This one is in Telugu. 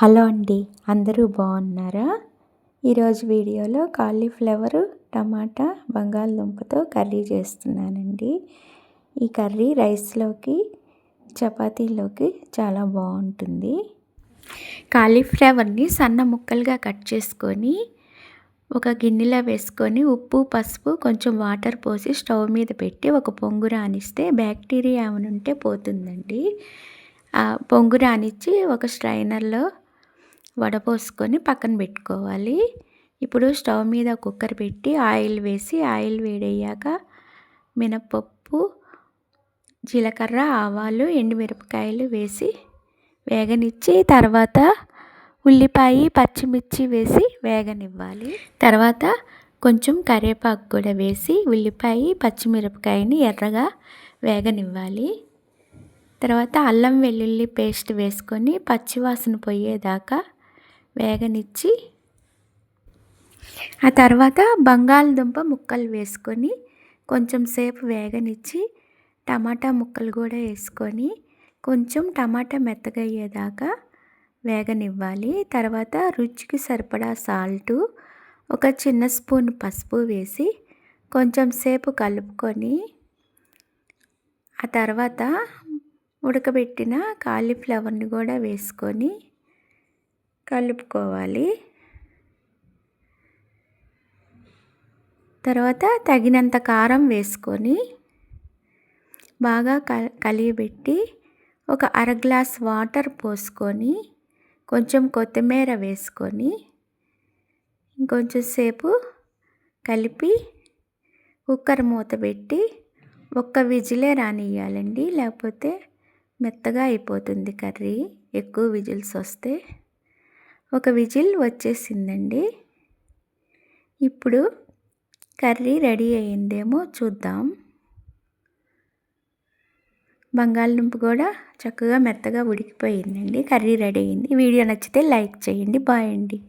హలో అండి, అందరూ బాగున్నారా? ఈరోజు వీడియోలో కాలీఫ్లవరు, టమాటా, బంగాళదుంపతో కర్రీ చేస్తున్నానండి. ఈ కర్రీ రైస్లోకి, చపాతీలోకి చాలా బాగుంటుంది. కాలీఫ్లవర్ని సన్న ముక్కలుగా కట్ చేసుకొని ఒక గిన్నెలో వేసుకొని ఉప్పు, పసుపు, కొంచెం వాటర్ పోసి స్టవ్ మీద పెట్టి ఒక పొంగు రానిస్తే బ్యాక్టీరియా ఏమైనా ఉంటే పోతుందండి. ఆ పొంగు రానిచ్చి ఒక స్ట్రైనర్లో వడపోసుకొని పక్కన పెట్టుకోవాలి. ఇప్పుడు స్టవ్ మీద కుక్కర్ పెట్టి ఆయిల్ వేసి ఆయిల్ వేడయ్యాక మినపప్పు, జీలకర్ర, ఆవాలు, ఎండుమిరపకాయలు వేసి వేగనిచ్చి తర్వాత ఉల్లిపాయ, పచ్చిమిర్చి వేసి వేగనివ్వాలి. తర్వాత కొంచెం కరివేపాకు కూడా వేసి ఉల్లిపాయ, పచ్చిమిరపకాయని ఎర్రగా వేగనివ్వాలి. తర్వాత అల్లం వెల్లుల్లి పేస్ట్ వేసుకొని పచ్చివాసన పోయేదాకా వేగనిచ్చి ఆ తర్వాత బంగాళదుంప ముక్కలు వేసుకొని కొంచెం సేపు వేగనిచ్చి టమాటా ముక్కలు కూడా వేసుకొని కొంచెం టమాటా మెత్తగా అయ్యేదాకా వేగనివ్వాలి. తర్వాత రుచికి సరిపడా సాల్టు, ఒక చిన్న స్పూన్ పసుపు వేసి కొంచెం సేపు కలుపుకొని ఆ తర్వాత ఉడకబెట్టిన కాలీఫ్లవర్ని కూడా వేసుకొని కలుపుకోవాలి. తర్వాత తగినంత కారం వేసుకొని బాగా కలియబెట్టి ఒక అర గ్లాస్ వాటర్ పోసుకొని కొంచెం కొత్తిమీర వేసుకొని ఇంకొంచెం సేపు కలిపి కుక్కర్ మూత పెట్టి ఒక్క విజిలే రానియ్యాలండి, లేకపోతే మెత్తగా అయిపోతుంది కర్రీ. ఎక్కువ విజిల్స్ వస్తే ఒక విజిల్ వచ్చేసిందండి. ఇప్పుడు కర్రీ రెడీ అయ్యిందేమో చూద్దాం. బంగాళదుంప కూడా చక్కగా మెత్తగా ఉడికిపోయిందండి. కర్రీ రెడీ అయింది. వీడియో నచ్చితే లైక్ చేయండి. బాయ్ అండి.